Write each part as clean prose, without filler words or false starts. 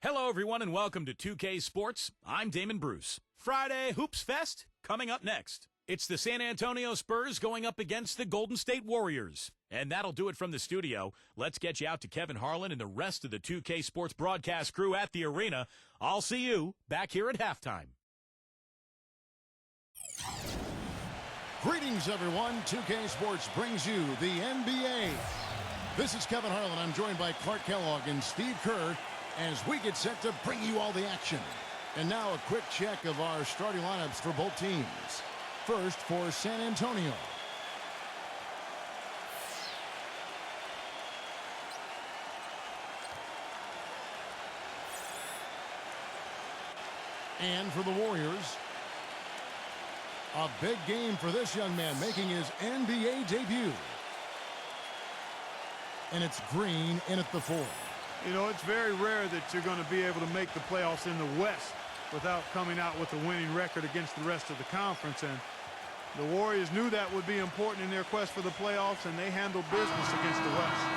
Hello, everyone, and welcome to 2K Sports. I'm Damon Bruce. Friday Hoops Fest coming up next. It's the San Antonio Spurs going up against the Golden State Warriors. And that'll do it from the studio. Let's get you out to Kevin Harlan and the rest of the 2K Sports broadcast crew at the arena. I'll see you back here at halftime. Greetings, everyone. 2K Sports brings you the NBA. This is Kevin Harlan. I'm joined by Clark Kellogg and Steve Kerr as we get set to bring you all the action. And now a quick check of our starting lineups for both teams. First for San Antonio. And for the Warriors, a big game for this young man making his NBA debut. And it's Green in at the 4. You know, it's very rare that you're going to be able to make the playoffs in the West without coming out with a winning record against the rest of the conference. And the Warriors knew that would be important in their quest for the playoffs, and they handled business against the West.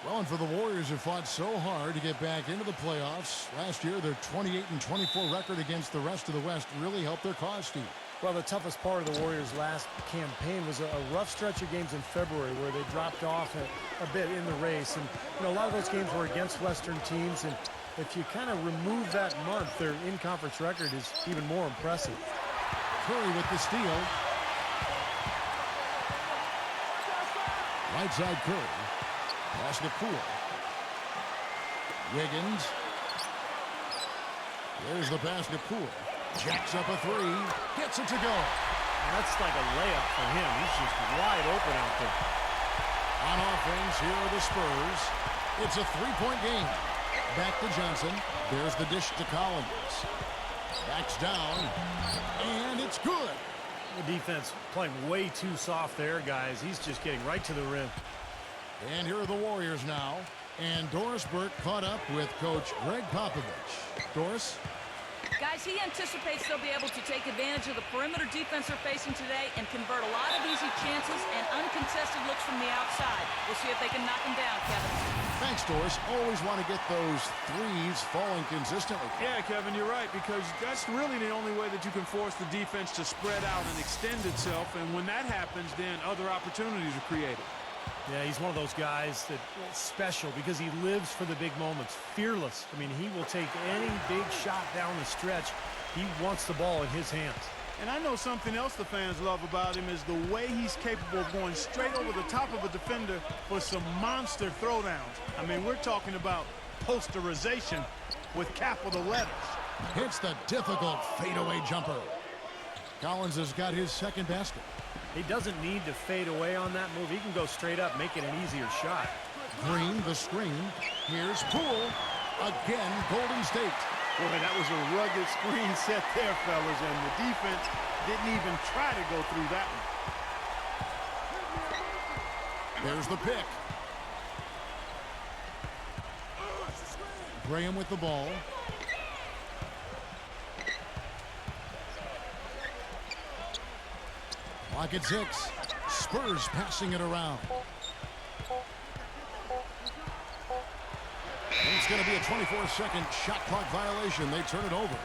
Well, and for the Warriors who fought so hard to get back into the playoffs, last year their 28-24 record against the rest of the West really helped their cause, Steve. Well, the toughest part of the Warriors' last campaign was a rough stretch of games in February where they dropped off a bit in the race. And, you know, a lot of those games were against Western teams. And if you kind of remove that month, their in-conference record is even more impressive. Curry with the steal. Right side Curry. Pass to Poole. Wiggins. There's the pass to Poole. Jacks up a 3. Gets it to go. That's like a layup for him. He's just wide open out there. On offense, here are the Spurs. It's a 3-point game. Back to Johnson. There's the dish to Collins. Backs down. And it's good. The defense playing way too soft there, guys. He's just getting right to the rim. And here are the Warriors now. And Doris Burke caught up with Coach Greg Popovich. Doris? Guys, he anticipates they'll be able to take advantage of the perimeter defense they're facing today and convert a lot of easy chances and uncontested looks from the outside. We'll see if they can knock them down, Kevin. Thanks, Doris. Always want to get those threes falling consistently. Yeah, Kevin, you're right, because that's really the only way that you can force the defense to spread out and extend itself. And when that happens, then other opportunities are created. Yeah, he's one of those guys that's special because he lives for the big moments. Fearless. I mean, he will take any big shot down the stretch. He wants the ball in his hands. And I know something else the fans love about him is the way he's capable of going straight over the top of a defender for some monster throwdowns. I mean, we're talking about posterization with capital letters. Hits the difficult fadeaway jumper. Collins has got his second basket. He doesn't need to fade away on that move. He can go straight up, make it an easier shot. Green, the screen. Here's Poole. Again, Golden State. Boy, that was a rugged screen set there, fellas, and the defense didn't even try to go through that one. There's the pick. Graham with the ball. Clock at 6. Spurs passing it around. And it's going to be a 24-second shot clock violation. They turn it over.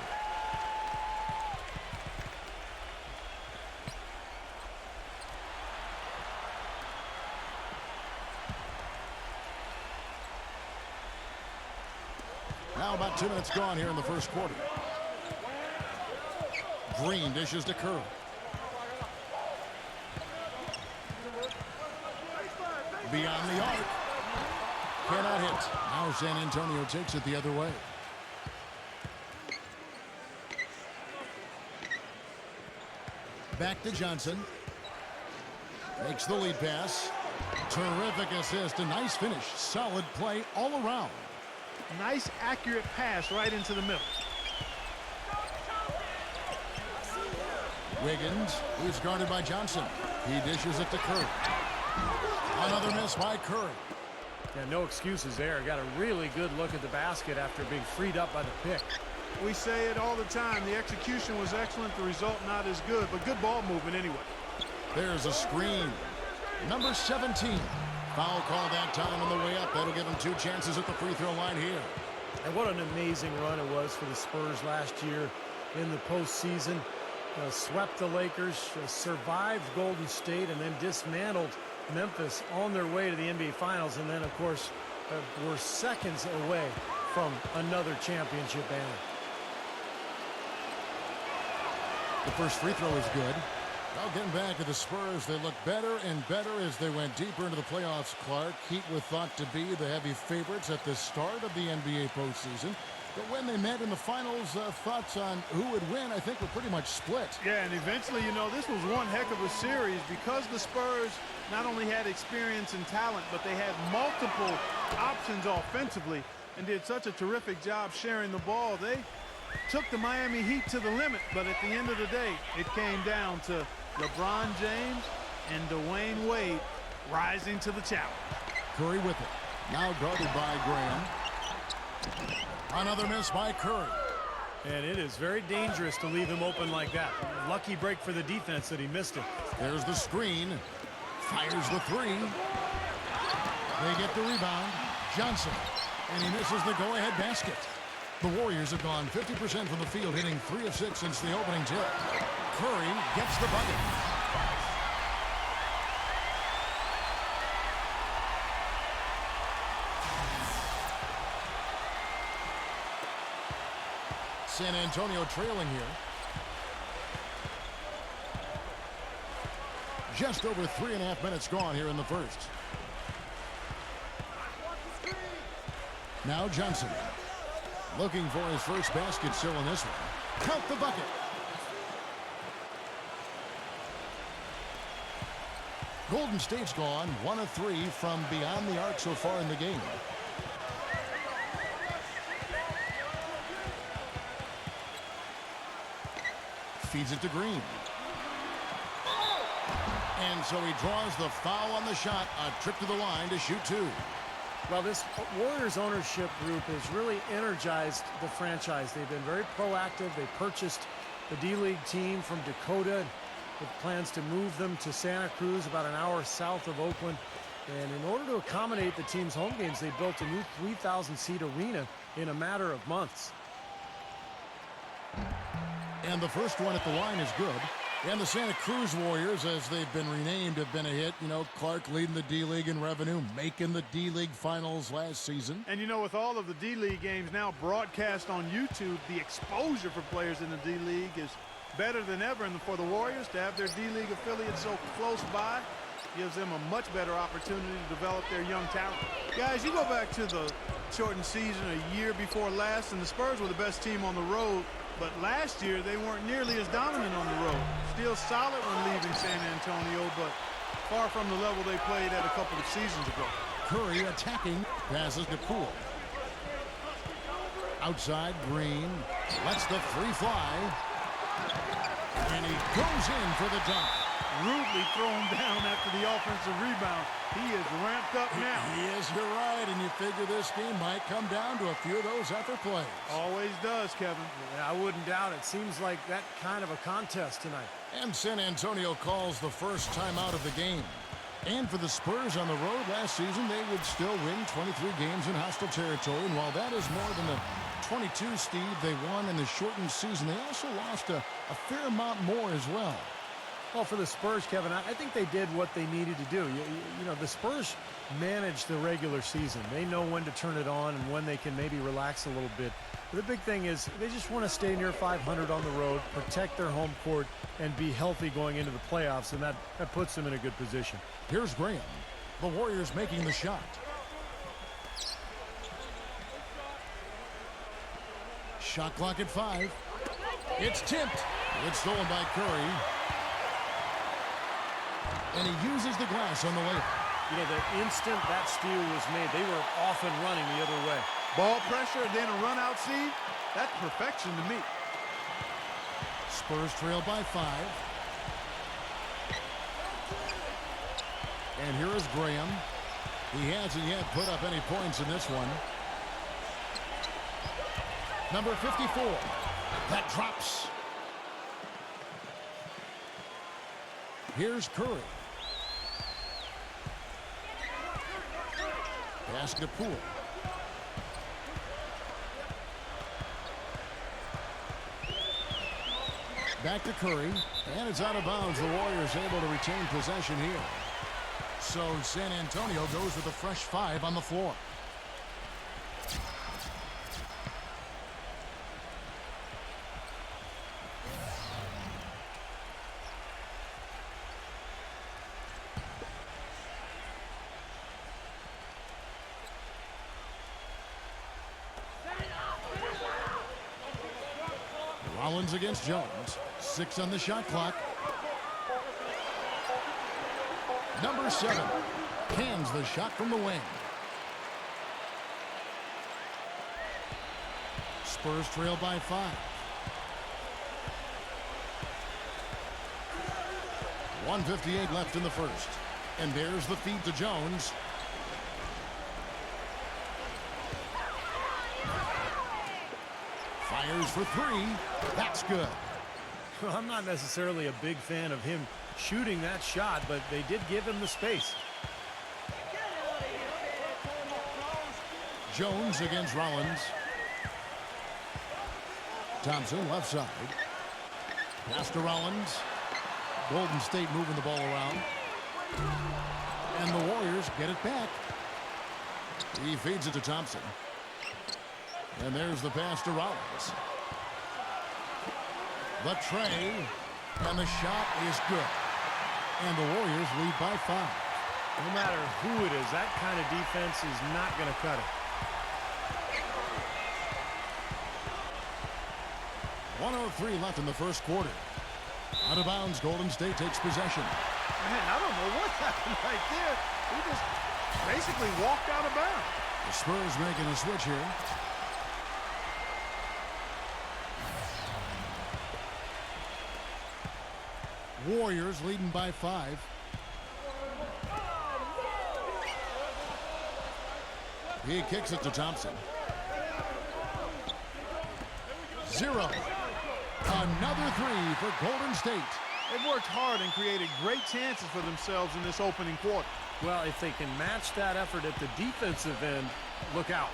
Now about 2 minutes gone here in the first quarter. Green dishes to Curry. Beyond the arc. Cannot hit. Now San Antonio takes it the other way. Back to Johnson. Makes the lead pass. Terrific assist. A nice finish. Solid play all around. Nice, accurate pass right into the middle. Wiggins, who's guarded by Johnson. He dishes it to Curry. Another miss by Curry. Yeah, no excuses there. Got a really good look at the basket after being freed up by the pick. We say it all the time. The execution was excellent, the result not as good, but good ball movement anyway. There's a screen. Number 17. Foul call that time on the way up. That'll give him 2 chances at the free throw line here. And what an amazing run it was for the Spurs last year in the postseason. Swept the Lakers, survived Golden State, and then dismantled Memphis on their way to the NBA Finals. And then, of course, were seconds away from another championship banner. The first free throw is good. Well, getting back to the Spurs, they look better and better as they went deeper into the playoffs, Clark. Heat were thought to be the heavy favorites at the start of the NBA postseason. But when they met in the finals, thoughts on who would win, I think, were pretty much split. Yeah, and eventually, this was one heck of a series because the Spurs not only had experience and talent, but they had multiple options offensively and did such a terrific job sharing the ball. They took the Miami Heat to the limit, but at the end of the day, it came down to LeBron James and Dwayne Wade rising to the challenge. Curry with it. Now guarded by Graham. Another miss by Curry. And it is very dangerous to leave him open like that. Lucky break for the defense that he missed it. There's the screen. Fires the 3. They get the rebound. Johnson. And he misses the go-ahead basket. The Warriors have gone 50% from the field, hitting 3 of 6 since the opening tip. Curry gets the bucket. San Antonio trailing here. Just over 3.5 minutes gone here in the first. Now Johnson. Looking for his first basket still in this one. Count the bucket. Golden State's gone 1 of 3 from beyond the arc so far in the game. Feeds it to Green. And so he draws the foul on the shot. A trip to the line to shoot 2. Well, this Warriors ownership group has really energized the franchise. They've been very proactive. They purchased the D-League team from Dakota with plans to move them to Santa Cruz, about an hour south of Oakland. And in order to accommodate the team's home games, they built a new 3,000-seat arena in a matter of months. And the first one at the line is good. And the Santa Cruz Warriors, as they've been renamed, have been a hit. Clark leading the D-League in revenue, making the D-League finals last season. And, with all of the D-League games now broadcast on YouTube, the exposure for players in the D-League is better than ever. And for the Warriors to have their D-League affiliates so close by gives them a much better opportunity to develop their young talent. Guys, you go back to the shortened season a year before last, and the Spurs were the best team on the road. But last year, they weren't nearly as dominant on the road. Still solid when leaving San Antonio, but far from the level they played at a couple of seasons ago. Curry attacking, passes to Poole. Outside, Green lets the 3 fly. And he goes in for the dunk. Rudely thrown down after the offensive rebound. He is ramped up now. He is, you're right, and you figure this game might come down to a few of those effort plays. Always does, Kevin. Yeah, I wouldn't doubt it. Seems like that kind of a contest tonight. And San Antonio calls the first time out of the game. And for the Spurs on the road last season, they would still win 23 games in hostile territory. And while that is more than the 22, Steve, they won in the shortened season, they also lost a fair amount more as well. Well, for the Spurs, Kevin, I think they did what they needed to do. The Spurs manage the regular season. They know when to turn it on and when they can maybe relax a little bit. But the big thing is they just want to stay near 500 on the road, protect their home court, and be healthy going into the playoffs, and that puts them in a good position. Here's Graham. The Warriors making the shot. Shot clock at 5. It's tipped. It's stolen by Curry. And he uses the glass on the layup. The instant that steal was made, they were off and running the other way. Ball pressure, then a run-out seed. That's perfection to me. Spurs trail by 5. And here is Graham. He hasn't yet put up any points in this one. Number 54. That drops. Here's Curry. Pass to Poole. Back to Curry, and it's out of bounds. The Warriors able to retain possession here. So San Antonio goes with a fresh 5 on the floor. Rollins against Jones. 6 on the shot clock. Number 7 cans the shot from the wing. Spurs trail by 5. 1:58 left in the first. And there's the feed to Jones. Fires for 3. That's good. Well, I'm not necessarily a big fan of him shooting that shot, but they did give him the space. Jones against Rollins. Thompson left side. Pass to Rollins. Golden State moving the ball around. And the Warriors get it back. He feeds it to Thompson. And there's the pass to Rollins. The tray. And the shot is good. And the Warriors lead by 5. No matter who it is, that kind of defense is not going to cut it. 1:03 left in the first quarter. Out of bounds, Golden State takes possession. Man, I don't know what happened right there. He just basically walked out of bounds. The Spurs making a switch here. Warriors leading by 5. He kicks it to Thompson. 0. Another 3 for Golden State. They've worked hard and created great chances for themselves in this opening quarter. Well, if they can match that effort at the defensive end, look out.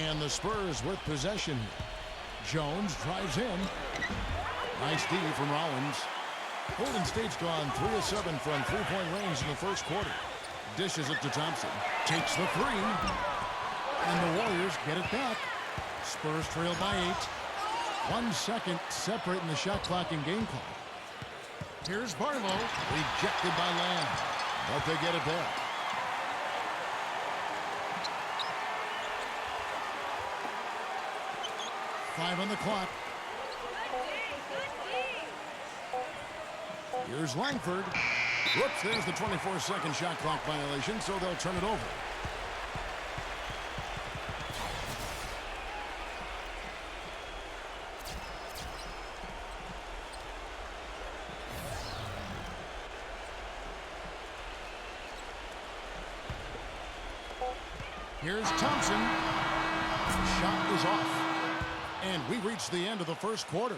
And the Spurs with possession here. Jones drives in. Nice D from Rollins. Golden State's gone 3 of 7 from three-point range in the first quarter. Dishes it to Thompson. Takes the 3. And the Warriors get it back. Spurs trail by 8. 1 second separating the shot clock and game clock. Here's Barlow. Rejected by Lamb. But they get it back. Five on the clock. Here's Langford. Whoops, there's the 24-second shot clock violation, so they'll turn it over. Here's Thompson. Shot is off. And we reach the end of the first quarter.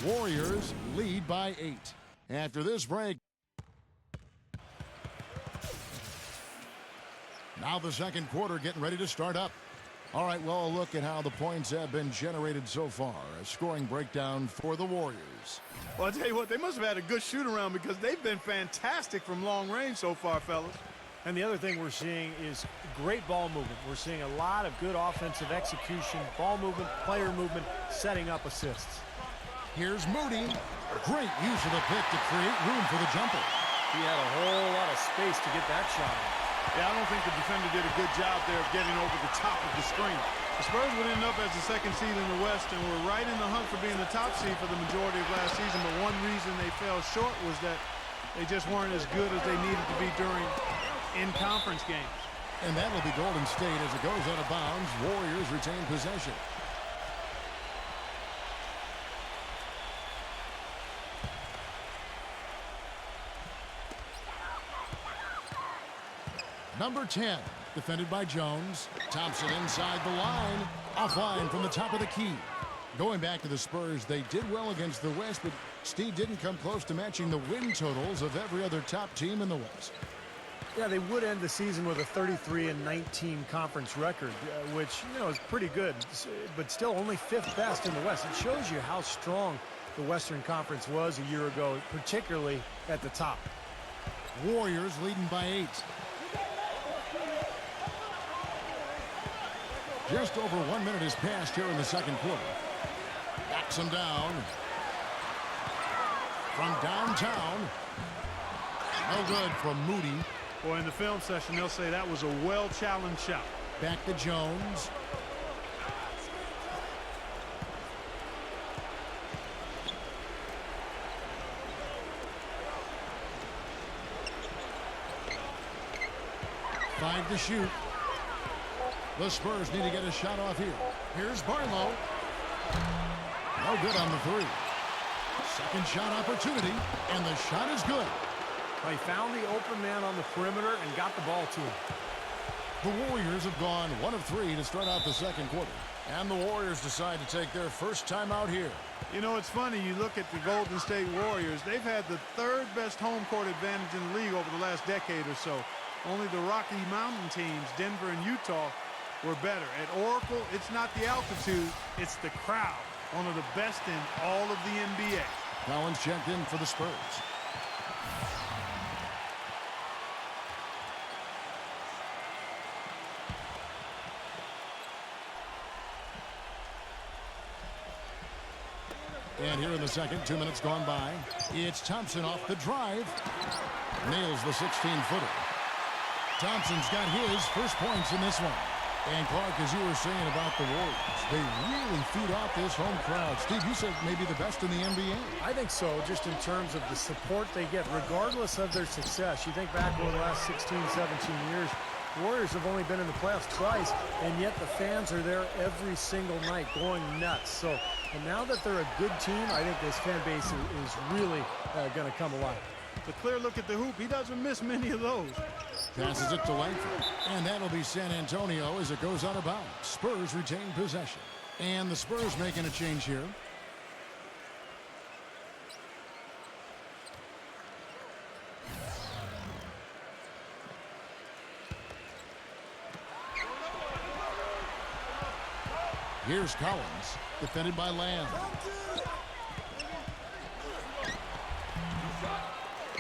Warriors lead by 8. After this break. Now the second quarter getting ready to start up. All right, well, a look at how the points have been generated so far. A scoring breakdown for the Warriors. Well, I'll tell you what, they must have had a good shoot-around because they've been fantastic from long range so far, fellas. And the other thing we're seeing is great ball movement. We're seeing a lot of good offensive execution, ball movement, player movement, setting up assists. Here's Moody. Great use of the pick to create room for the jumper. He had a whole lot of space to get that shot. Yeah, I don't think the defender did a good job there of getting over the top of the screen. The Spurs would end up as the second seed in the West and were right in the hunt for being the top seed for the majority of last season. But one reason they fell short was that they just weren't as good as they needed to be during in-conference games. And that'll be Golden State as it goes out of bounds. Warriors retain possession. Number 10 Defended by Jones. Thompson inside the line. Offline from the top of the key. Going back to the Spurs, they did well against the West, but Steve didn't come close to matching the win totals of every other top team in the West. Yeah, they would end the season with a 33-19 conference record, which, you know, is pretty good, but still only 5th best in the West. It shows you how strong the Western Conference was a year ago, particularly at the top. Warriors leading by 8. Just over 1 minute has passed here in the second quarter. Backs him down. From downtown. No good from Moody. Boy, in the film session, they'll say that was a well-challenged shot. Back to Jones. Five to shoot. The Spurs need to get a shot off here. Here's Barlow. No good on the three. Second shot opportunity, and the shot is good. He found the open man on the perimeter and got the ball to him. The Warriors have gone 1 of 3 to start out the second quarter. And the Warriors decide to take their first time out here. You know, it's funny, you look at the Golden State Warriors, they've had the 3rd best home court advantage in the league over the last decade or so. Only the Rocky Mountain teams, Denver and Utah, were better. At Oracle, it's not the altitude, it's the crowd. One of the best in all of the NBA. Collins checked in for the Spurs. And here in the second, 2 minutes gone by. It's Thompson off the drive. Nails the 16-footer. Thompson's got his first points in this one. And Clark, as you were saying about the Warriors, they really feed off this home crowd. Steve, you said maybe the best in the NBA. I think so, just in terms of the support they get, regardless of their success. You think back over the last 16, 17 years, Warriors have only been in the playoffs twice, and yet the fans are there every single night going nuts. So, and now that they're a good team, I think this fan base is really going to come alive. The clear look at the hoop, he doesn't miss many of those. Passes it to Langford. And that'll be San Antonio as it goes out of bounds. Spurs retain possession. And the Spurs making a change here. Here's Collins, defended by Lamb.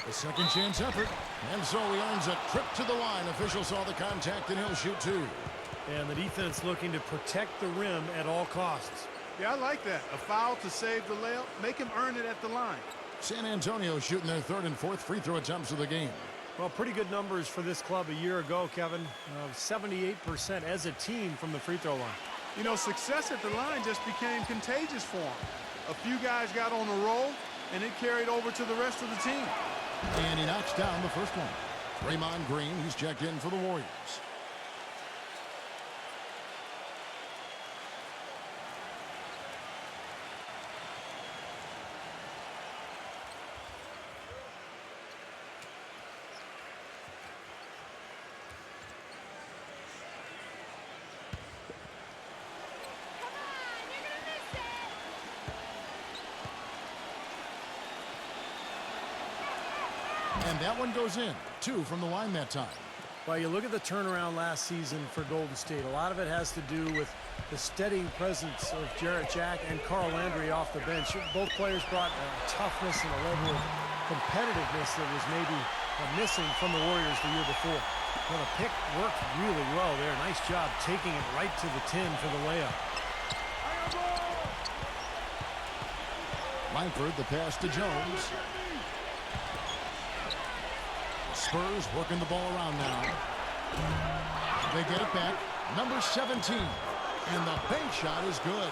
A second chance effort, and so he earns a trip to the line. Official saw the contact, and he'll shoot 2. And the defense looking to protect the rim at all costs. Yeah, I like that. A foul to save the layup, make him earn it at the line. San Antonio shooting their 3rd and 4th free throw attempts of the game. Well, pretty good numbers for this club a year ago, Kevin. 78% as a team from the free throw line. You know, success at the line just became contagious for him. A few guys got on a roll, and it carried over to the rest of the team. And he knocks down the first one. Draymond Green, he's checked in for the Warriors. And that one goes in. 2 from the line that time. Well, you look at the turnaround last season for Golden State. A lot of it has to do with the steady presence of Jarrett Jack and Carl Landry off the bench. Both players brought toughness and a level of competitiveness that was maybe missing from the Warriors the year before. Well, the pick worked really well there. Nice job taking it right to the 10 for the layup. Langford, the pass to Jones. Spurs working the ball around now. They get it back. Number 17. And the bank shot is good.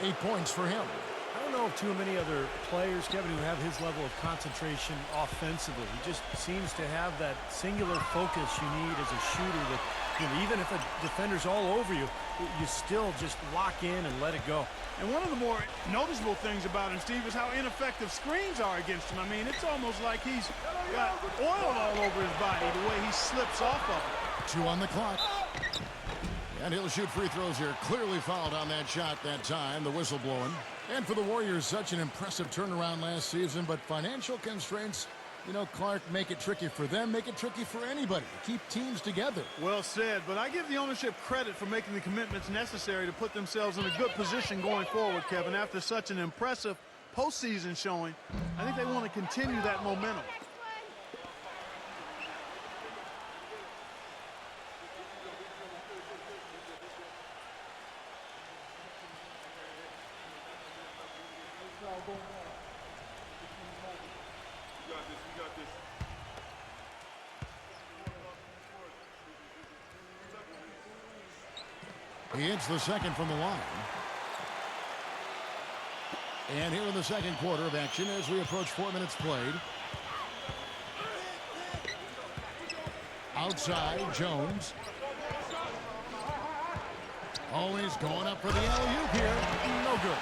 8 points for him. I don't know of too many other players, Kevin, who have his level of concentration offensively. He just seems to have that singular focus you need as a shooter that, you know, even if a defender's all over you, you still just lock in and let it go. And one of the more noticeable things about him, Steve, is how ineffective screens are against him. I mean, it's almost like he's got oil all over his body, the way he slips off of it. 2 on the clock. And he'll shoot free throws here. Clearly fouled on that shot that time. The whistle blowing. And for the Warriors, such an impressive turnaround last season. But financial constraints, you know, Clark, make it tricky for them. Make it tricky for anybody. Keep teams together. Well said. But I give the ownership credit for making the commitments necessary to put themselves in a good position going forward, Kevin. After such an impressive postseason showing, I think they want to continue that momentum. He hits the second from the line. And here in the second quarter of action as we approach 4 minutes played. Outside, Jones. Always going up for the alley-oop here. No good.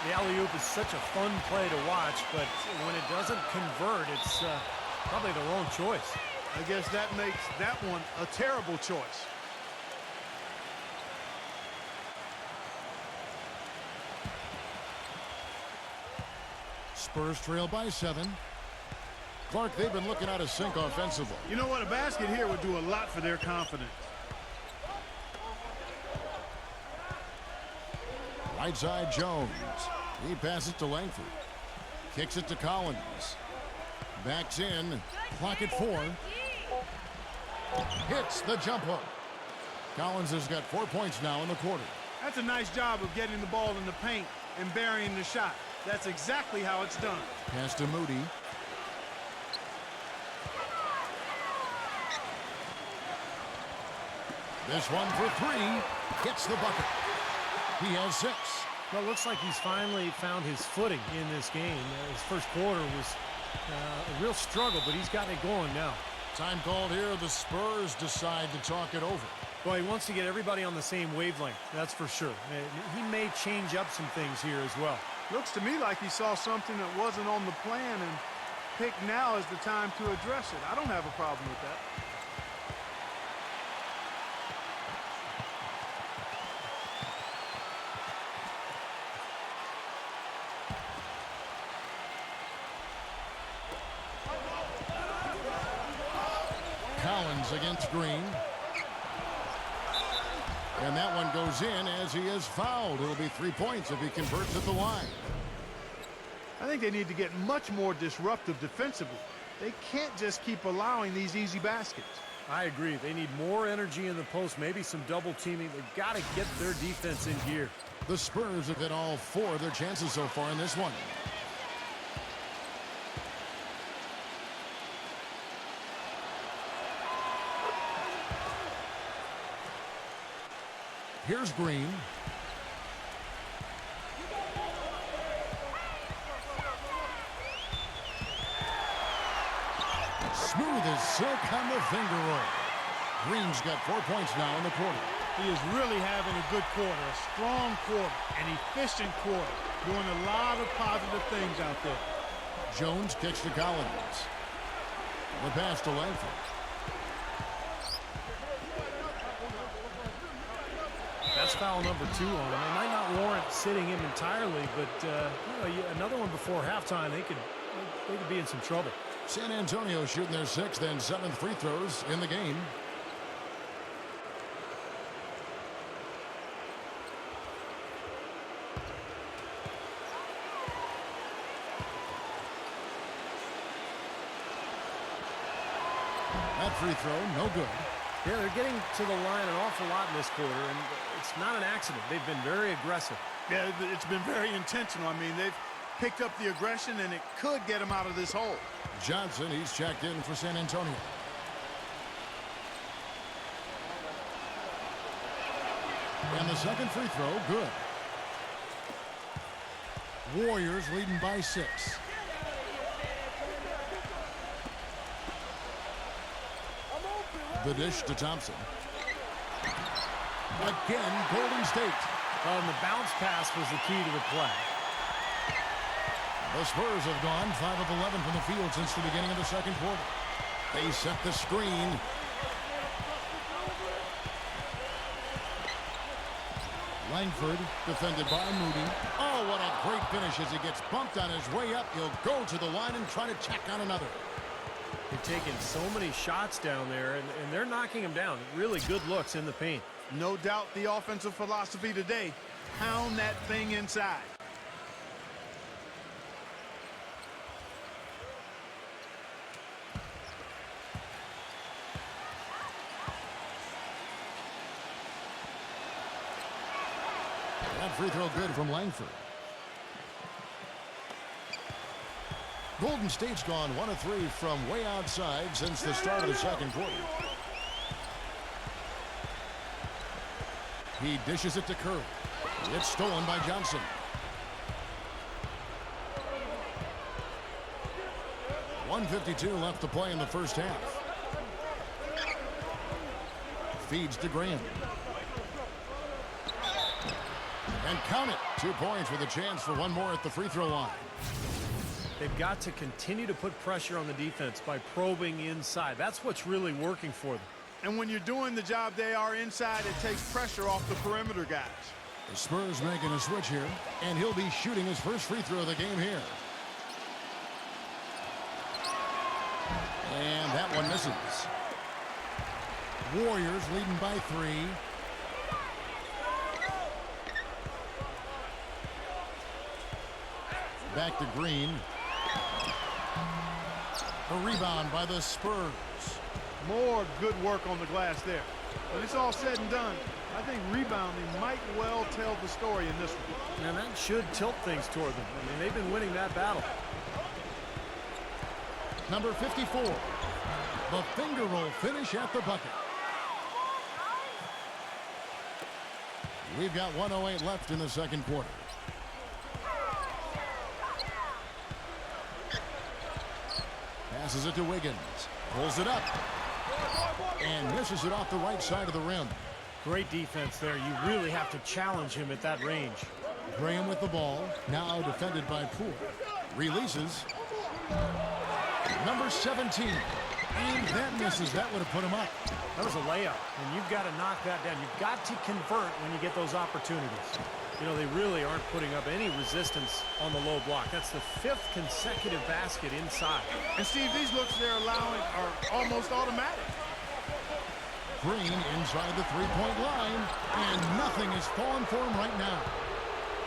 The alley-oop is such a fun play to watch, but when it doesn't convert, it's probably the wrong choice. I guess that makes that one a terrible choice. Spurs trail by 7. Clark, they've been looking out of sync offensively. You know what? A basket here would do a lot for their confidence. Right side, Jones. He passes to Langford. Kicks it to Collins. Backs in. Clock at 4. Hits the jump hook. Collins has got 4 points now in the quarter. That's a nice job of getting the ball in the paint and burying the shot. That's exactly how it's done. Pass to Moody. This one for 3. Hits the bucket. He has 6. Well, it looks like he's finally found his footing in this game. His first quarter was a real struggle, but he's got it going now. Time called here. The Spurs decide to talk it over. Well, he wants to get everybody on the same wavelength, that's for sure. He may change up some things here as well. Looks to me like he saw something that wasn't on the plan and picked now as the time to address it. I don't have a problem with that. Collins against Green. And that one goes in as he is fouled. It'll be 3 points if he converts at the line. I think they need to get much more disruptive defensively. They can't just keep allowing these easy baskets. I agree. They need more energy in the post, maybe some double teaming. They've got to get their defense in gear. The Spurs have hit all 4 of their chances so far in this one. Here's Green. Smooth as silk on the finger roll. Green's got 4 points now in the quarter. He is really having a good quarter, a strong quarter, an efficient quarter, doing a lot of positive things out there. Jones kicks to Collins. The pass to Langford. That's foul number 2 on him. It might not warrant sitting him entirely, but another one before halftime, they could be in some trouble. San Antonio shooting their 6th and 7th free throws in the game. That free throw, no good. Yeah, they're getting to the line an awful lot in this quarter, and it's not an accident. They've been very aggressive. Yeah, it's been very intentional. I mean, they've picked up the aggression, and it could get them out of this hole. Johnson, he's checked in for San Antonio. And the second free throw, good. Warriors leading by 6. The dish to Thompson. Again, Golden State. And the bounce pass was the key to the play. The Spurs have gone 5 of 11 from the field since the beginning of the second quarter. They set the screen. Langford, defended by Moody. Oh, what a great finish as he gets bumped on his way up. He'll go to the line and try to check on another. They're taking so many shots down there, and they're knocking them down. Really good looks in the paint. No doubt the offensive philosophy today, pound that thing inside. That free throw good from Langford. Golden State's gone 1 of 3 from way outside since the start of the second quarter. He dishes it to Curry. It's stolen by Johnson. .152 left to play in the first half. Feeds to Graham. And count it. 2 points with a chance for one more at the free throw line. They've got to continue to put pressure on the defense by probing inside. That's what's really working for them. And when you're doing the job they are inside, it takes pressure off the perimeter guys. The Spurs making a switch here, and he'll be shooting his first free throw of the game here. And that one misses. Warriors leading by 3. Back to Green. A rebound by the Spurs. More good work on the glass there. When it's all said and done, I think rebounding might well tell the story in this one. And that should tilt things toward them. I mean, they've been winning that battle. Number 54. The finger roll finish at the bucket. We've got 1:08 left in the second quarter. Passes it to Wiggins. Pulls it up. And misses it off the right side of the rim. Great defense there. You really have to challenge him at that range. Graham with the ball. Now defended by Poole. Releases. Number 17. And that misses. That would have put him up. That was a layup, and you've got to knock that down. You've got to convert when you get those opportunities. You know, they really aren't putting up any resistance on the low block. That's the 5th consecutive basket inside. And, Steve, these looks they're allowing are almost automatic. Green inside the three-point line, and nothing is falling for him right now.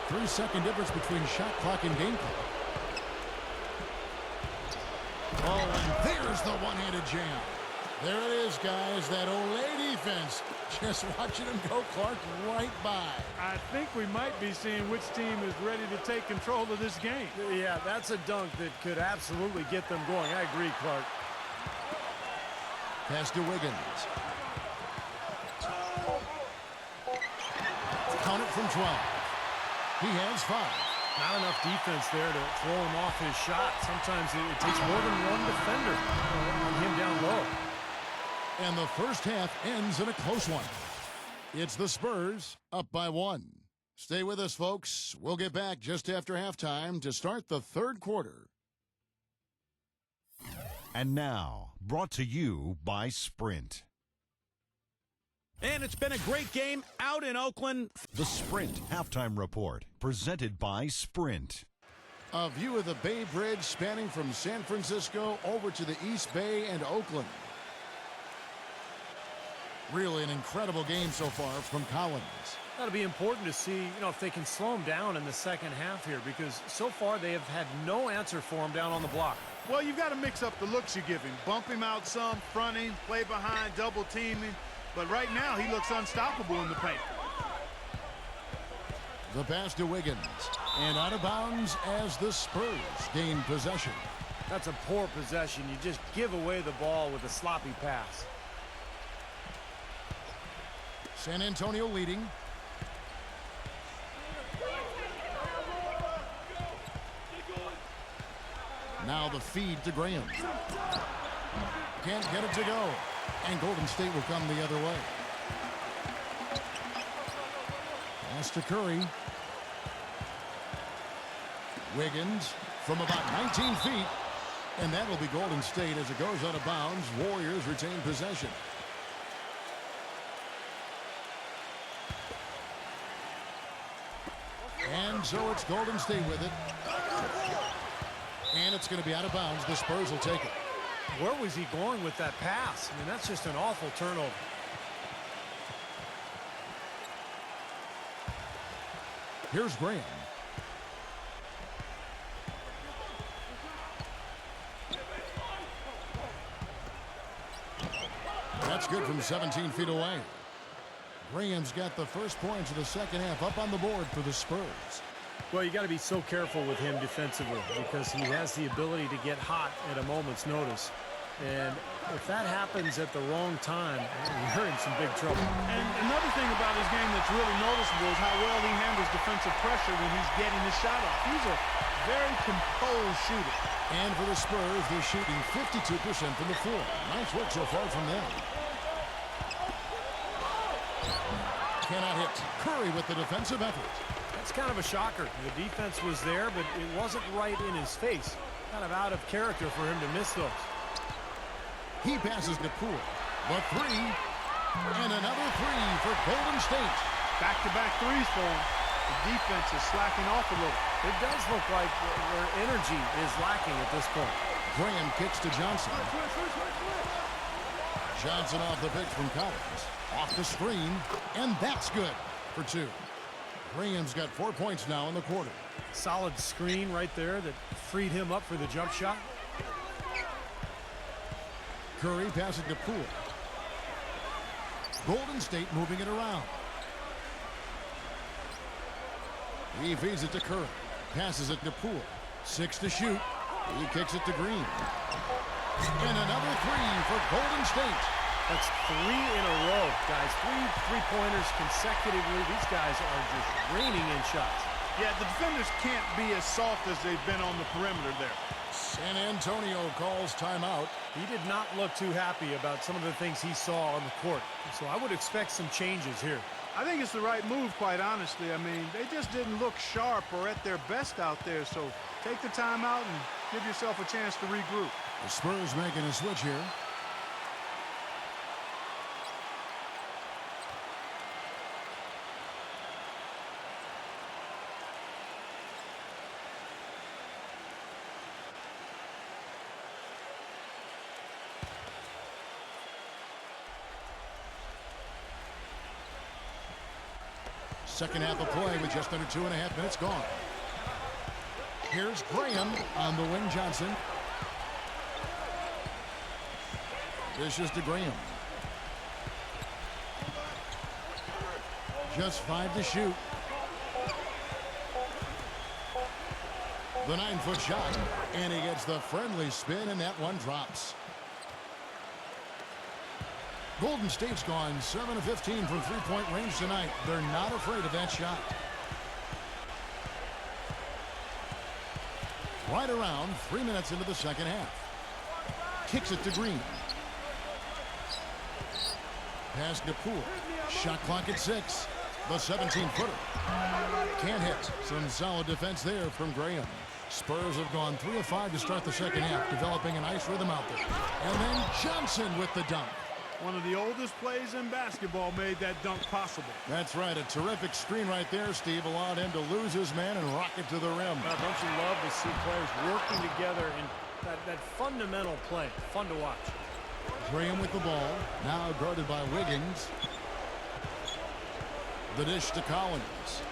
3-second difference between shot clock and game clock. Oh, and there's the one-handed jam. There it is, guys. That Olay defense. Just watching him go, Clark, right by. I think we might be seeing which team is ready to take control of this game. Yeah, that's a dunk that could absolutely get them going. I agree, Clark. Pass to Wiggins. Count it from 12. He has 5. Not enough defense there to throw him off his shot. Sometimes it takes more than one defender on him down low. And the first half ends in a close one. It's the Spurs up by 1. Stay with us, folks. We'll get back just after halftime to start the third quarter. And now, brought to you by Sprint. And it's been a great game out in Oakland. The Sprint Halftime Report, presented by Sprint. A view of the Bay Bridge spanning from San Francisco over to the East Bay and Oakland. Really an incredible game so far from Collins. That'll be important to see, if they can slow him down in the second half here, because so far they have had no answer for him down on the block. Well, you've got to mix up the looks you give him. Bump him out some, fronting, play behind, double teaming. But right now, he looks unstoppable in the paint. The pass to Wiggins. And out of bounds as the Spurs gain possession. That's a poor possession. You just give away the ball with a sloppy pass. San Antonio leading. Now the feed to Graham. Can't get it to go. And Golden State will come the other way. Pass to Curry. Wiggins from about 19 feet. And that will be Golden State as it goes out of bounds. Warriors retain possession. And so it's Golden State with it. And it's going to be out of bounds. The Spurs will take it. Where was he going with that pass? I mean, that's just an awful turnover. Here's Graham. That's good from 17 feet away. Graham's got the first points of the second half up on the board for the Spurs. Well, you got to be so careful with him defensively because he has the ability to get hot at a moment's notice. And if that happens at the wrong time, you're in some big trouble. And another thing about his game that's really noticeable is how well he handles defensive pressure when he's getting his shot off. He's a very composed shooter. And for the Spurs, they're shooting 52% from the floor. Nice work so far from them. Cannot hit. Curry with the defensive effort. That's kind of a shocker. The defense was there, but it wasn't right in his face. Kind of out of character for him to miss those. He passes to Poole. The three. And another three for Golden State. Back-to-back threes for him. The defense is slacking off a little. It does look like their energy is lacking at this point. Graham kicks to Johnson. Johnson off the pitch from Collins. Off the screen. And that's good for two. Graham's got 4 points now in the quarter. Solid screen right there that freed him up for the jump shot. Curry passing to Poole. Golden State moving it around. He feeds it to Curry. Passes it to Poole. 6 to shoot. He kicks it to Green. And another three for Golden State. That's 3 in a row, guys. 3 three-pointers consecutively. These guys are just raining in shots. Yeah, the defenders can't be as soft as they've been on the perimeter there. San Antonio calls timeout. He did not look too happy about some of the things he saw on the court. So I would expect some changes here. I think it's the right move, quite honestly. I mean, they just didn't look sharp or at their best out there. So take the timeout and give yourself a chance to regroup. The Spurs making a switch here. Second half of play with just under 2.5 minutes gone. Here's Graham on the wing. Johnson. Dishes to Graham. Just 5 to shoot. The 9-foot shot. And he gets the friendly spin, and that one drops. Golden State's gone 7 of 15 from three-point range tonight. They're not afraid of that shot. Right around 3 minutes into the second half. Kicks it to Green. Pass to Poole. Shot clock at 6. The 17-footer. Can't hit. Some solid defense there from Graham. Spurs have gone 3 of 5 to start the second half, developing a nice rhythm out there. And then Johnson with the dunk. One of the oldest plays in basketball made that dunk possible. That's right. A terrific screen right there, Steve. Allowed him to lose his man and rock it to the rim. Well, don't you love to see players working together in that fundamental play? Fun to watch. Graham with the ball. Now guarded by Wiggins. The dish to Collins.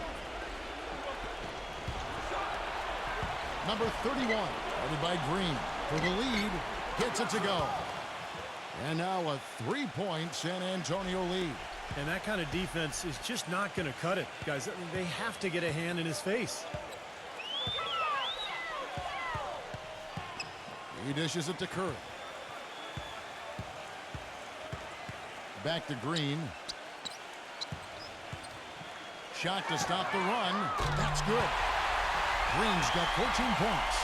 Number 31. Guarded by Green. For the lead. Gets it to go. And now a 3-point San Antonio lead. And that kind of defense is just not going to cut it, guys. They have to get a hand in his face. He dishes it to Curry. Back to Green. Shot to stop the run. That's good. Green's got 14 points.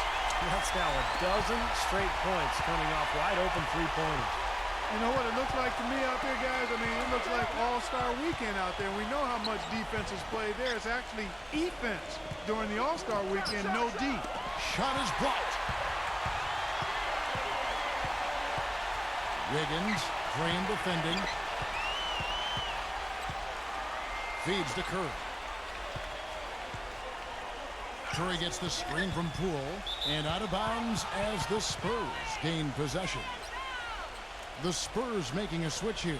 That's now a dozen straight points coming off wide open three-pointers. You know what it looks like to me out there, guys? I mean, it looks like All-Star Weekend out there. We know how much defense is played there. It's actually defense during the All-Star Weekend, no D. Shot is blocked. Wiggins, Graham defending. Feeds to Curry. Curry gets the screen from Poole, and out of bounds as the Spurs gain possession. The Spurs making a switch here.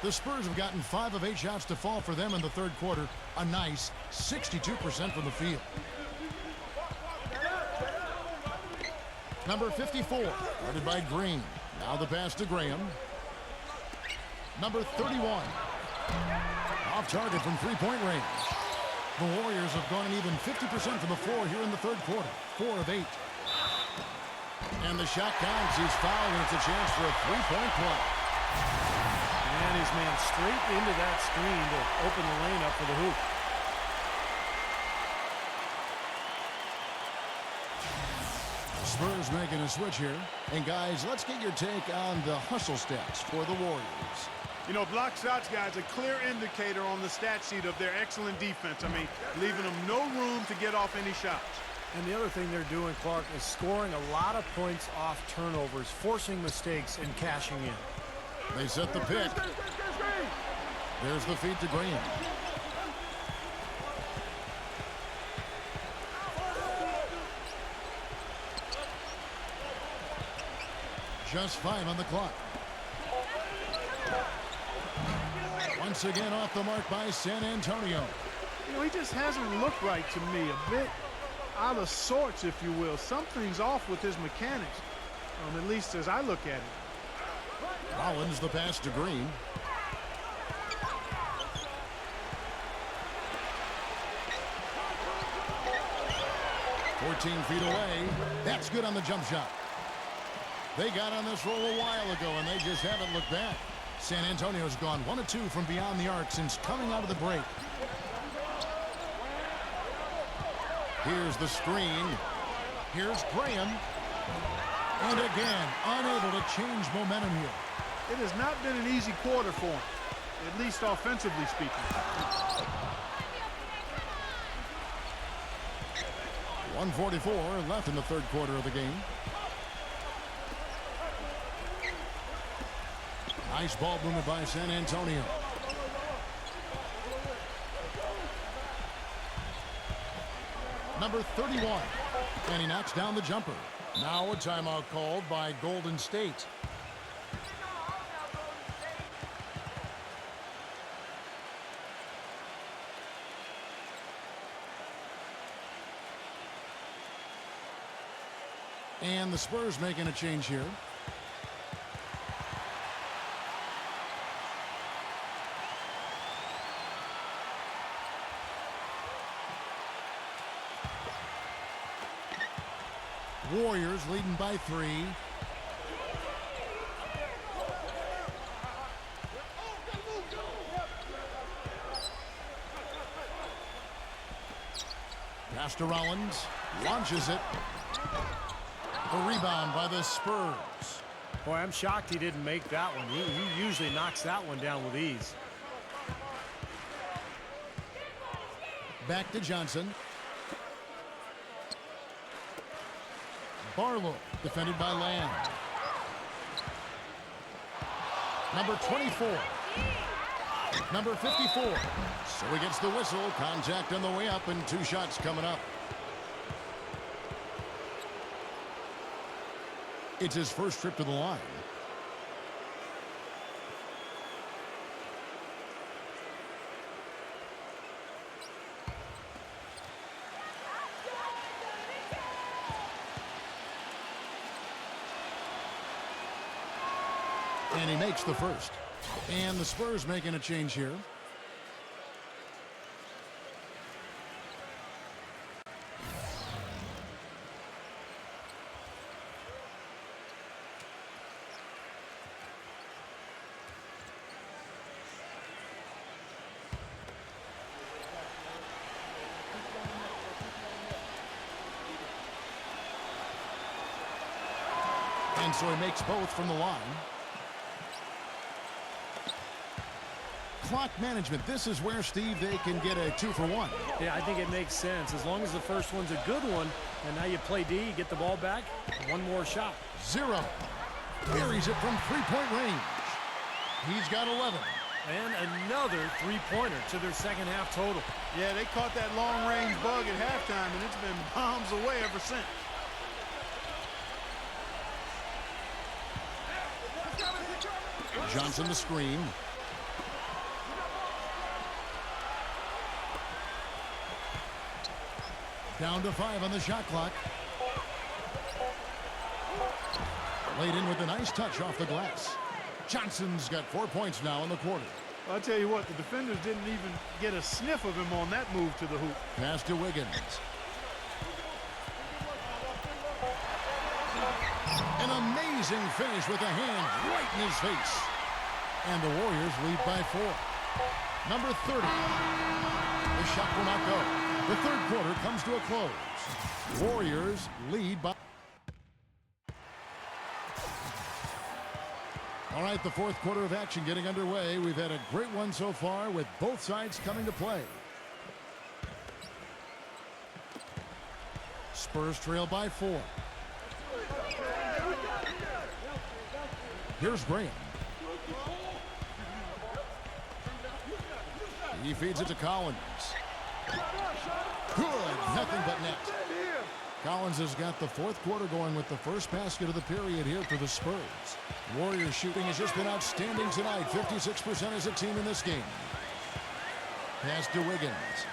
The Spurs have gotten 5 of 8 shots to fall for them in the third quarter. A nice 62% from the field. Number 54, guarded by Green. Now the pass to Graham. Number 31. Off target from three-point range. The Warriors have gone an even 50% from the floor here in the third quarter. 4 of 8. And the shot counts. He's fouled, and it's a chance for a three-point play. And he's man straight into that screen to open the lane up for the hoop. Spurs making a switch here. And guys, let's get your take on the hustle stats for the Warriors. You know, block shots, guys, a clear indicator on the stat sheet of their excellent defense. I mean, leaving them no room to get off any shots. And the other thing they're doing, Clark, is scoring a lot of points off turnovers, forcing mistakes and cashing in. They set the pick. There's the feed to Graham. Just 5 on the clock. Once again off the mark by San Antonio. You know, he just hasn't looked right to me. A bit out of sorts, if you will. Something's off with his mechanics, at least as I look at it. Rollins the pass to Green. "14 feet away. That's good on the jump shot. They got on this roll a while ago, and they just haven't looked back. San Antonio's gone 1 of 2 from beyond the arc since coming out of the break. Here's the screen. Here's Graham. And again, unable to change momentum here. It has not been an easy quarter for him, at least offensively speaking. 1:44 left in the third quarter of the game. Nice ball movement by San Antonio. Number 31. And he knocks down the jumper. Now a timeout called by Golden State. And the Spurs making a change here. Warriors leading by 3. Pass to Rollins. Launches it. A rebound by the Spurs. Boy, I'm shocked he didn't make that one. He usually knocks that one down with ease. Back to Johnson. Barlow, defended by Land. Number 24. Number 54. So he gets the whistle. Contact on the way up and 2 shots coming up. It's his first trip to the line. And he makes the first. And the Spurs making a change here. And so he makes both from the line. Clock management. This is where, Steve, they can get a 2-for-1. Yeah, I think it makes sense. As long as the first one's a good one, and now you play D, you get the ball back, 1 more shot. 0. Buries it from three-point range. He's got 11. And another three-pointer to their second half total. Yeah, they caught that long-range bug at halftime, and it's been bombs away ever since. Johnson the screen. Down to 5 on the shot clock. Laid in with a nice touch off the glass. Johnson's got 4 points now in the quarter. Well, I'll tell you what, the defenders didn't even get a sniff of him on that move to the hoop. Pass to Wiggins. An amazing finish with a hand right in his face. And the Warriors lead by 4. Number 30. The shot will not go. The third quarter comes to a close. Warriors lead by... All right, the fourth quarter of action getting underway. We've had a great one so far with both sides coming to play. Spurs trail by 4. Here's Graham. He feeds it to Collins. Good, nothing but net. Collins has got the fourth quarter going with the first basket of the period here for the Spurs. Warriors shooting has just been outstanding tonight. 56% as a team in this game. Pass to Wiggins.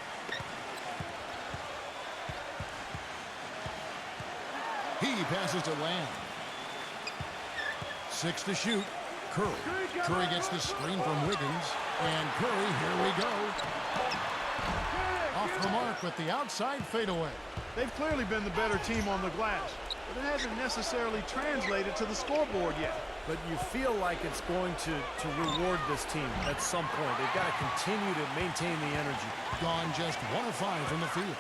He passes to Lamb. 6 to shoot. Curry. Curry gets the screen from Wiggins. And Curry, here we go. Off the mark with the outside fadeaway. They've clearly been the better team on the glass, but it hasn't necessarily translated to the scoreboard yet. But you feel like it's going to reward this team at some point. They've got to continue to maintain the energy. Gone just 1 of 5 from the field.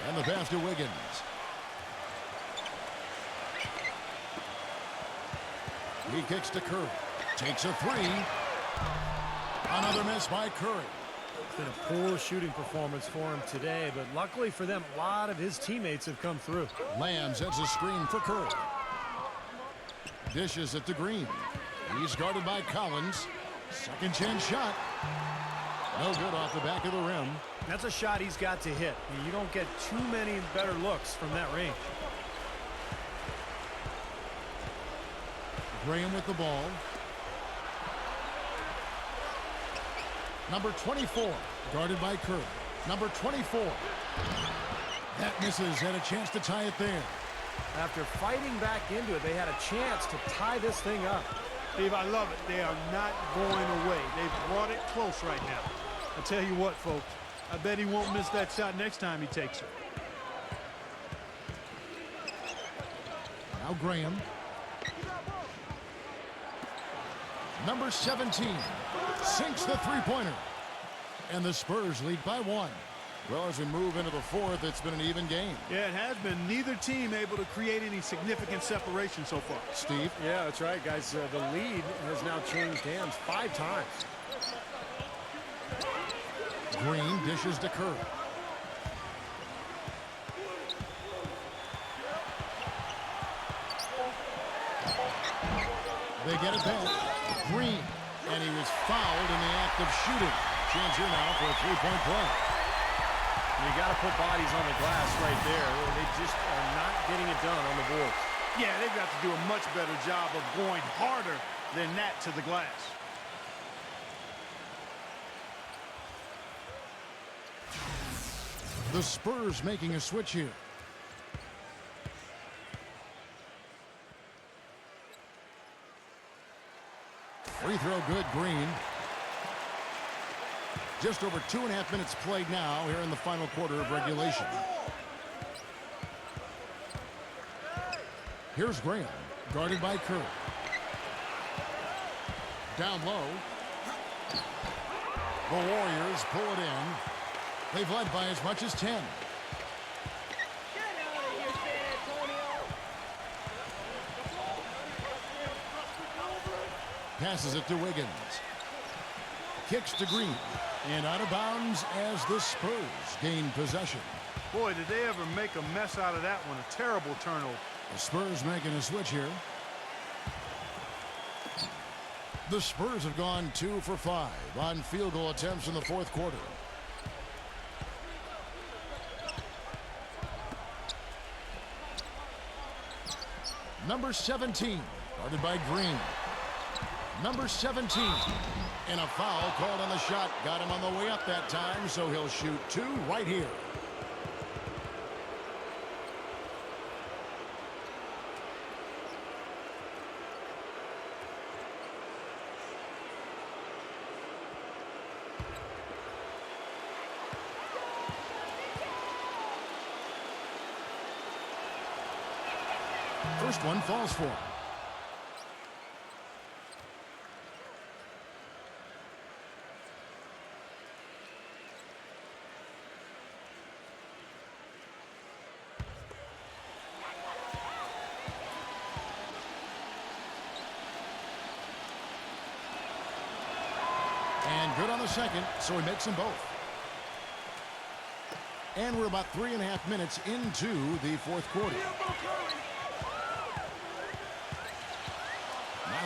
And the pass to Wiggins. He kicks to Curry. Takes a 3. Another miss by Curry. It's been a poor shooting performance for him today, but luckily for them, a lot of his teammates have come through. Lamb sets a screen for Curry. Dishes it to Green. He's guarded by Collins. Second chance shot. No good off the back of the rim. That's a shot he's got to hit. You don't get too many better looks from that range. Graham with the ball. Number 24, guarded by Curry. Number 24. That misses. Had a chance to tie it there. After fighting back into it, they had a chance to tie this thing up. Steve, I love it. They are not going away. They've brought it close right now. I tell you what, folks, I bet he won't miss that shot next time he takes it. Now Graham. Number 17 sinks the three-pointer. And the Spurs lead by 1. Well, as we move into the fourth, it's been an even game. Yeah, it has been. Neither team able to create any significant separation so far. Steve? Yeah, that's right, guys. The lead has now changed hands 5 times. Green dishes to Curry. They get it back. Green. And he was fouled in the act of shooting. Chance here now for a three-point play. You got to put bodies on the glass right there. They just are not getting it done on the boards. Yeah, they've got to do a much better job of going harder than that to the glass. The Spurs making a switch here. Free throw good, Green. Just over 2.5 minutes played now here in the final quarter of regulation. Here's Graham, guarded by Curry. Down low. The Warriors pull it in. They've led by as much as 10. Passes it to Wiggins. Kicks to Green. And out of bounds as the Spurs gain possession. Boy, did they ever make a mess out of that one. A terrible turnover. The Spurs making a switch here. The Spurs have gone 2 for 5 on field goal attempts in the fourth quarter. Number 17, guarded by Green. Number 17, and a foul called on the shot. Got him on the way up that time, so he'll shoot 2 right here. First one falls for him. And good on the second, so he makes them both. And we're about 3.5 minutes into the fourth quarter.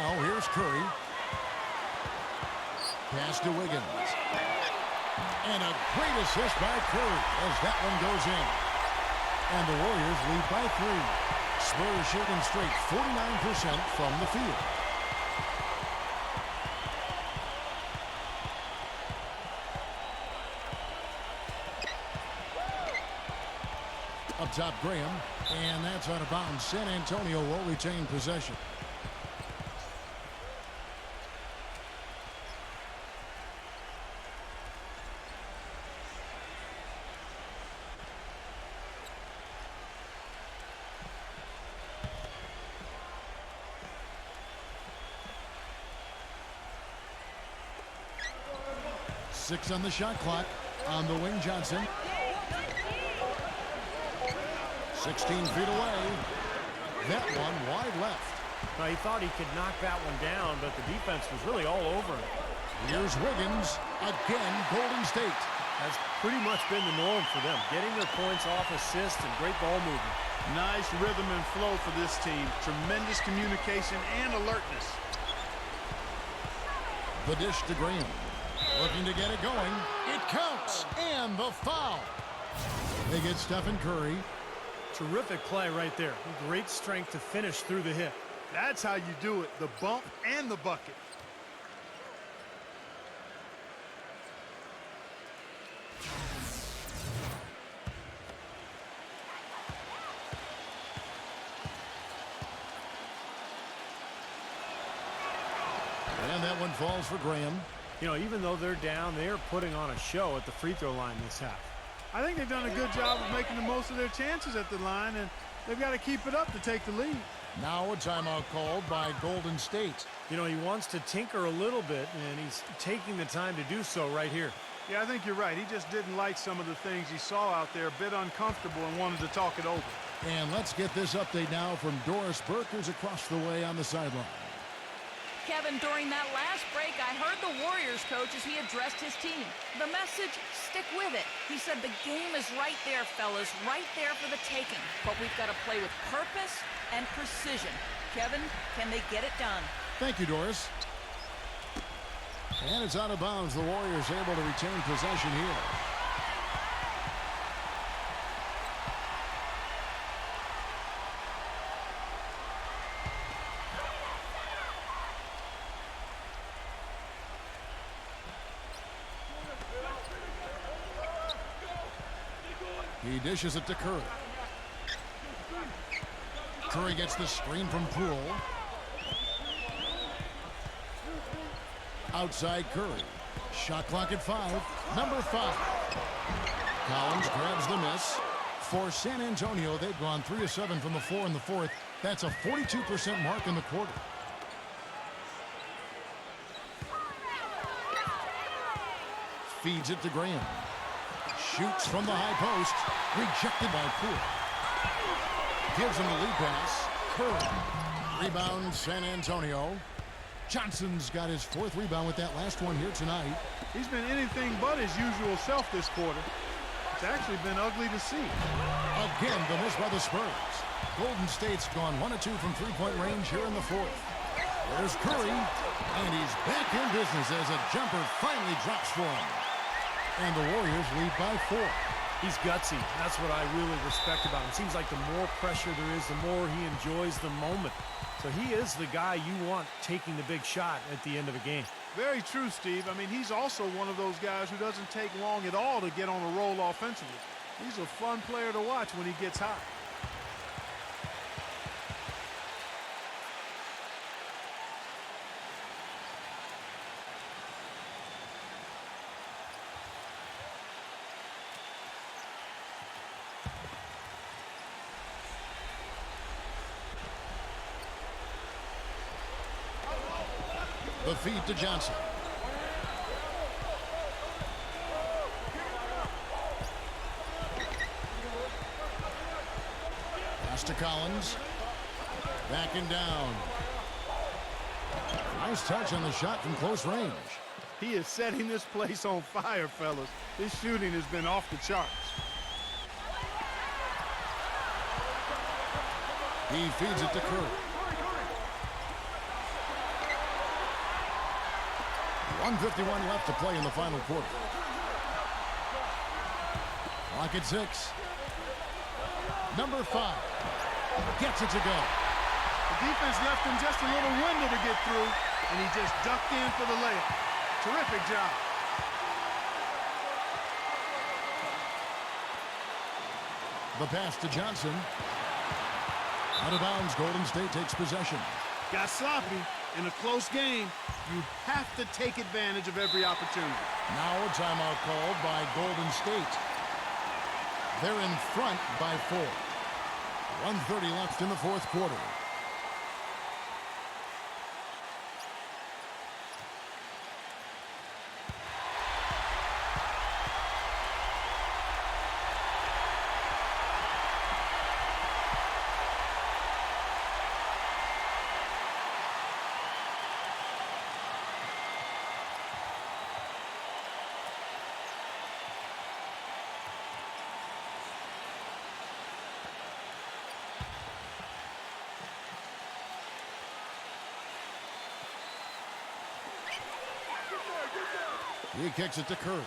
Now here's Curry. Pass to Wiggins. And a great assist by Curry as that one goes in. And the Warriors lead by 3. Spurs shooting straight 49% from the field. Up top, Graham. And that's out of bounds. San Antonio will retain possession. Six on the shot clock. On the wing, Johnson. 16 feet away. That one wide left. Now, he thought he could knock that one down, but the defense was really all over him. Here's Wiggins. Again, Golden State. That's pretty much been the norm for them. Getting their points off assists and great ball movement. Nice rhythm and flow for this team. Tremendous communication and alertness. The dish to Graham. Looking to get it going. It counts. And the foul. They get Stephen Curry. Terrific play right there. Great strength to finish through the hit. That's how you do it. The bump and the bucket. And that one falls for Graham. You know, even though they're down, they're putting on a show at the free throw line this half. I think they've done a good job of making the most of their chances at the line, and they've got to keep it up to take the lead. Now a timeout called by Golden State. You know, he wants to tinker a little bit, and he's taking the time to do so right here. Yeah, I think you're right. He just didn't like some of the things he saw out there, a bit uncomfortable, and wanted to talk it over. And let's get this update now from Doris Burke, who's across the way on the sideline. Kevin, during that last break, I heard the Warriors coach as he addressed his team. The message, stick with it. He said the game is right there, fellas, right there for the taking. But we've got to play with purpose and precision. Kevin, can they get it done? Thank you, Doris. And it's out of bounds. The Warriors able to retain possession here. He dishes it to Curry. Curry gets the screen from Poole. Outside Curry. Shot clock at 5. Number 5. Collins grabs the miss. For San Antonio, they've gone 3 of 7 from the floor in the fourth. That's a 42% mark in the quarter. Feeds it to Graham. Shoots from the high post. Rejected by Poole. Gives him the lead pass. Curry. Rebound San Antonio. Johnson's got his 4th rebound with that last one here tonight. He's been anything but his usual self this quarter. actually been ugly to see. Again, the miss by the Spurs. Golden State's gone 1 of 2 from three-point range here in the fourth. There's Curry, and he's back in business as a jumper finally drops for him. And the Warriors lead by 4. He's gutsy. That's what I really respect about him. Seems like the more pressure there is, the more he enjoys the moment. So he is the guy you want taking the big shot at the end of a game. Very true, Steve. I mean, he's also one of those guys who doesn't take long at all to get on a roll offensively. He's a fun player to watch when he gets hot. The feed to Johnson. Pass to Collins. Backing down. Nice touch on the shot from close range. He is setting this place on fire, fellas. His shooting has been off the charts. He feeds it to Curry. 1:51 left to play in the final quarter. Clock at 6. Number 5 gets it to go. The defense left him just a little window to get through, and he just ducked in for the layup. Terrific job. The pass to Johnson. Out of bounds, Golden State takes possession. Got sloppy. In a close game, you have to take advantage of every opportunity. Now a timeout called by Golden State. They're in front by 4. 1:30 left in the fourth quarter. He kicks it to Curry.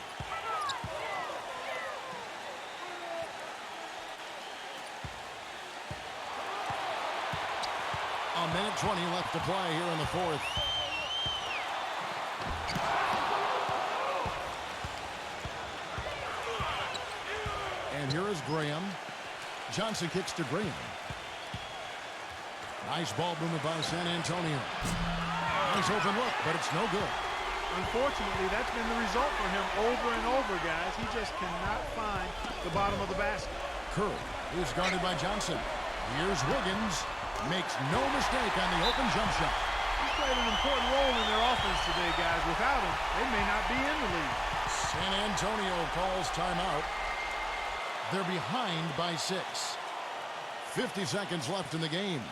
A minute 20 left to play here in the fourth. And here is Graham. Johnson kicks to Graham. Nice ball movement by San Antonio. Nice open look, but it's no good. Unfortunately, that's been the result for him over and over, guys. He just cannot find the bottom of the basket. Curry is guarded by Johnson. Here's Wiggins. Makes no mistake on the open jump shot. He's played an important role in their offense today, guys. Without him, they may not be in the lead. San Antonio calls timeout. They're behind by 6. 50 seconds left in the game.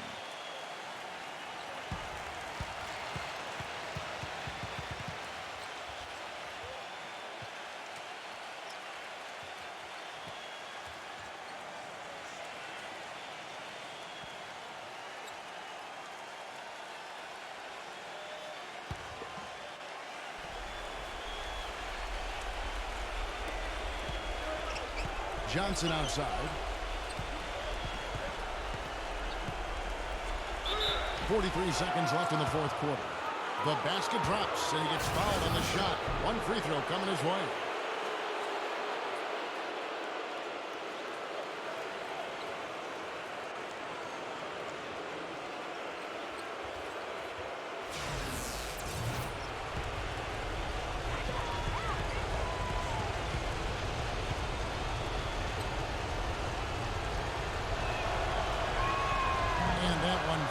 Johnson outside. 43 seconds left in the fourth quarter. The basket drops, and he gets fouled on the shot. One free throw coming his way.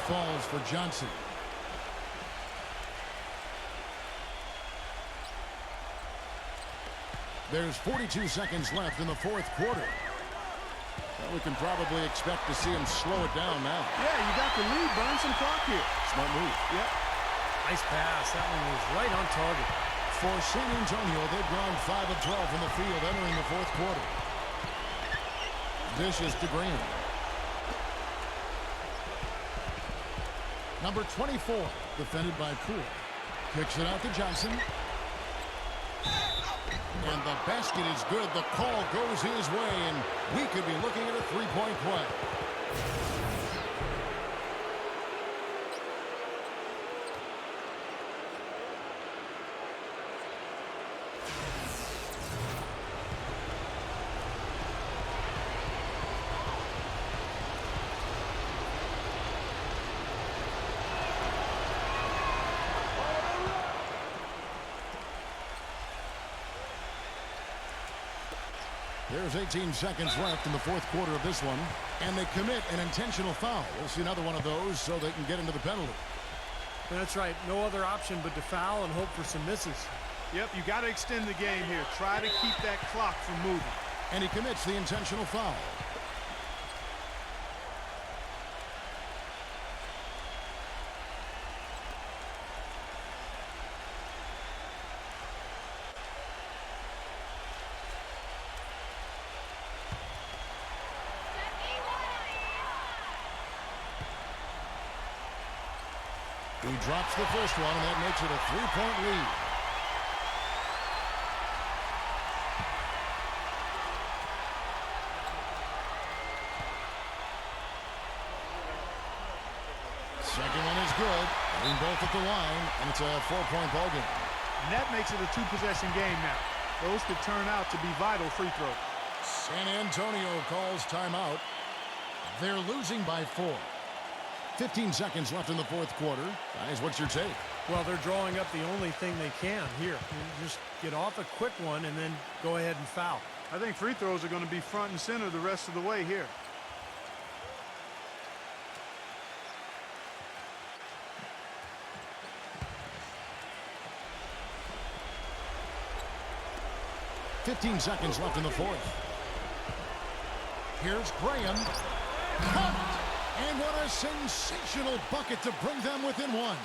Falls for Johnson. There's 42 seconds left in the fourth quarter. Well, we can probably expect to see him slow it down now. Yeah, you got the lead. Burn some clock here. Smart move. Yep. Nice pass. That one was right on target. For San Antonio, they've gone 5 of 12 from the field entering the fourth quarter. Dishes to Green. Number 24, defended by Poole. Kicks it out to Johnson. And the basket is good. The call goes his way, and we could be looking at a three-point play. There's 18 seconds left in the fourth quarter of this one, and they commit an intentional foul. We'll see another one of those so they can get into the penalty. That's right. No other option but to foul and hope for some misses. Yep, you got to extend the game here. Try to keep that clock from moving. And he commits the intentional foul. He drops the first one, and that makes it a three-point lead. Second one is good. Hitting both at the line, and it's a four-point ball game. And that makes it a two-possession game now. Those could turn out to be vital free throws. San Antonio calls timeout. They're losing by 4. 15 seconds left in the fourth quarter. Guys, what's your take? Well, they're drawing up the only thing they can here. You just get off a quick one and then go ahead and foul. I think free throws are going to be front and center the rest of the way here. $15 seconds left in the fourth. Here's Graham. Count! And what a sensational bucket to bring them within one.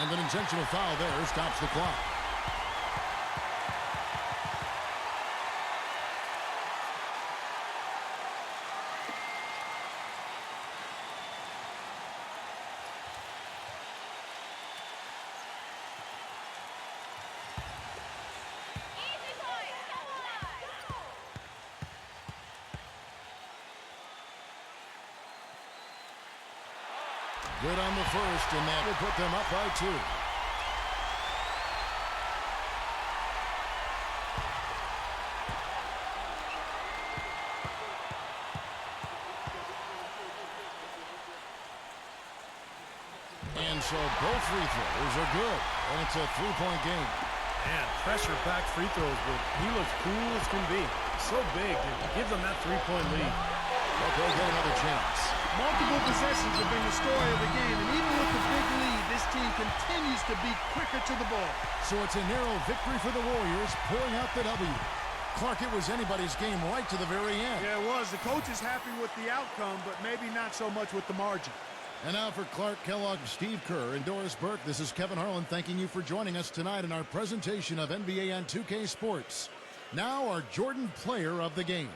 And an intentional foul there stops the clock. Good on the first, and that will put them up by 2. And so both free throws are good, and it's a three-point game. Man, pressure-packed free throws, but he looks cool as can be. So big to give them that three-point lead. But they'll get another chance. Multiple possessions have been the story of the game, and even with the big lead, this team continues to be quicker to the ball. So it's a narrow victory for the Warriors, pulling out the W. Clark, it was anybody's game right to the very end. Yeah, it was. The coach is happy with the outcome, but maybe not so much with the margin. And now for Clark Kellogg, Steve Kerr, and Doris Burke, this is Kevin Harlan thanking you for joining us tonight in our presentation of NBA on 2K Sports. Now our Jordan Player of the Game.